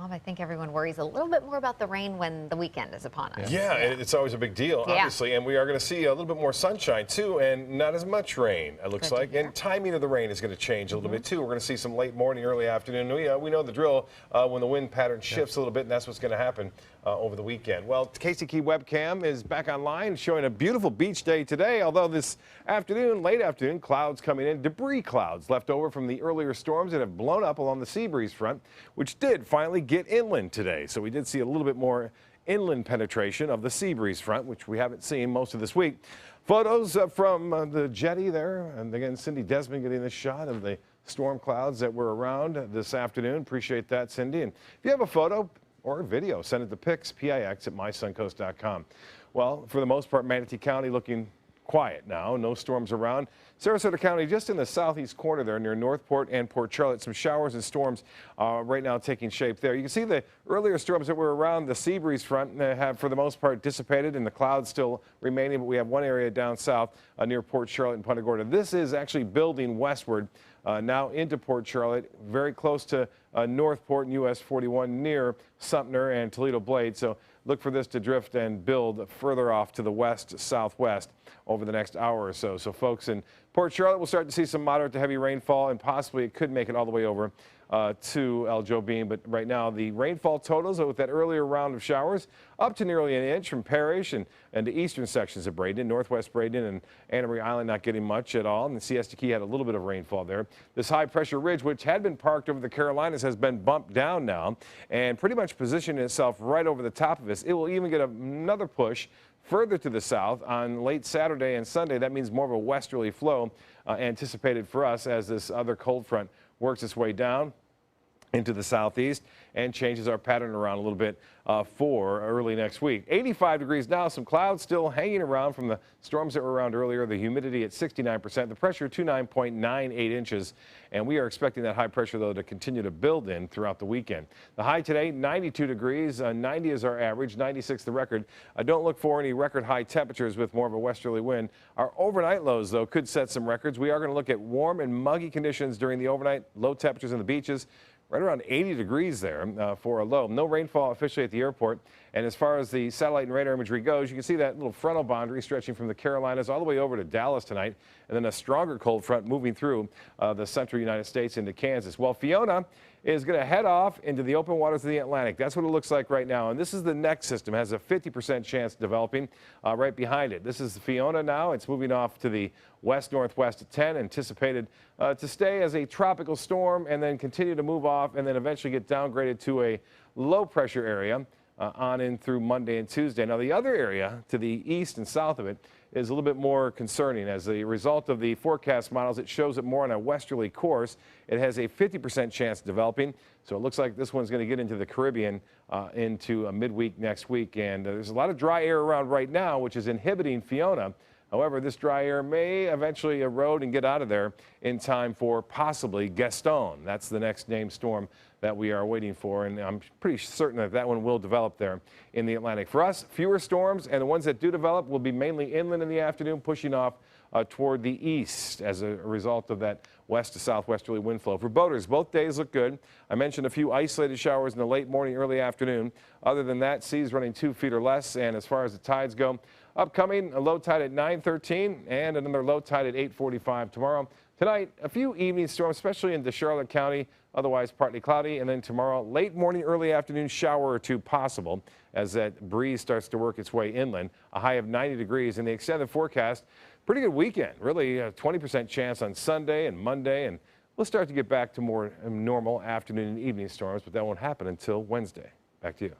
Bob, I think everyone worries a little bit more about the rain when the weekend is upon us. Yeah, it's always a big deal, obviously, and we are going to see a little bit more sunshine too, and not as much rain, it looks like. And timing of the rain is going to change a little bit too. We're going to see some late morning, early afternoon. We know the drill when the wind pattern shifts a little bit, and that's what's going to happen over the weekend. Well, Casey Key webcam is back online, showing a beautiful beach day today, although this afternoon, late afternoon, clouds coming in, debris clouds left over from the earlier storms that have blown up along the sea breeze front, which did finally get inland today. So we did see a little bit more inland penetration of the sea breeze front, which we haven't seen most of this week. Photos from the jetty there, and again, Cindy Desmond getting this shot of the storm clouds that were around this afternoon. Appreciate that, Cindy. And if you have a photo or a video, send it to pix@mysuncoast.com. Well, for the most part, Manatee County looking quiet now. No storms around. Sarasota County just in the southeast corner there near Northport and Port Charlotte. Some showers and storms right now taking shape there. You can see the earlier storms that were around the sea breeze front have for the most part dissipated and the clouds still remaining, but we have one area down south near Port Charlotte and Punta Gorda. This is actually building westward now into Port Charlotte, very close to Northport and US 41 near Sumter and Toledo Blade. So look for this to drift and build further off to the west southwest over the next hour or so. So folks in Port Charlotte will start to see some moderate to heavy rainfall, and possibly it could make it all the way over to El Jobim. But right now the rainfall totals with that earlier round of showers up to nearly an inch from Parrish and the eastern sections of Braden, northwest Braden and Anna Marie Island not getting much at all. And the Siesta Key had a little bit of rainfall there. This high pressure ridge, which had been parked over the Carolinas, has been bumped down now and pretty much positioned itself right over the top of us. It will even get another push further to the south on late Saturday and Sunday. That means more of a westerly flow anticipated for us as this other cold front works its way down into the southeast and changes our pattern around a little bit for early next week. 85 degrees now, some clouds still hanging around from the storms that were around earlier, the humidity at 69%, the pressure 29.98 inches, and we are expecting that high pressure, though, to continue to build in throughout the weekend. The high today, 92 degrees, 90 is our average, 96 the record. I don't look for any record high temperatures with more of a westerly wind. Our overnight lows, though, could set some records. We are going to look at warm and muggy conditions during the overnight, low temperatures in the beaches, right around 80 degrees there for a low. No rainfall officially at the airport. And as far as the satellite and radar imagery goes, you can see that little frontal boundary stretching from the Carolinas all the way over to Dallas tonight, and then a stronger cold front moving through the central United States into Kansas. Well, Fiona is going to head off into the open waters of the Atlantic. That's what it looks like right now. And this is the next system. It has a 50% chance of developing right behind it. This is Fiona now. It's moving off to the west-northwest at 10, anticipated to stay as a tropical storm and then continue to move off and then eventually get downgraded to a low-pressure area on in through Monday and Tuesday. Now, the other area to the east and south of it is a little bit more concerning. As a result of the forecast models, it shows it more on a westerly course. It has a 50% chance of developing, so it looks like this one's going to get into the Caribbean into a midweek next week. And there's a lot of dry air around right now, which is inhibiting Fiona. However, this dry air may eventually erode and get out of there in time for possibly Gaston. That's the next named storm that we are waiting for, and I'm pretty certain that that one will develop there in the Atlantic. For us, fewer storms, and the ones that do develop will be mainly inland in the afternoon, pushing off toward the east as a result of that west to southwesterly wind flow. For boaters, both days look good. I mentioned a few isolated showers in the late morning, early afternoon. Other than that, seas running 2 feet or less, and as far as the tides go, upcoming a low tide at 9:13 and another low tide at 8:45 tomorrow. Tonight, a few evening storms, especially into Charlotte County, otherwise partly cloudy. And then tomorrow, late morning, early afternoon shower or two possible as that breeze starts to work its way inland. A high of 90 degrees in the extended forecast. Pretty good weekend, really a 20% chance on Sunday and Monday. And we'll start to get back to more normal afternoon and evening storms, but that won't happen until Wednesday. Back to you.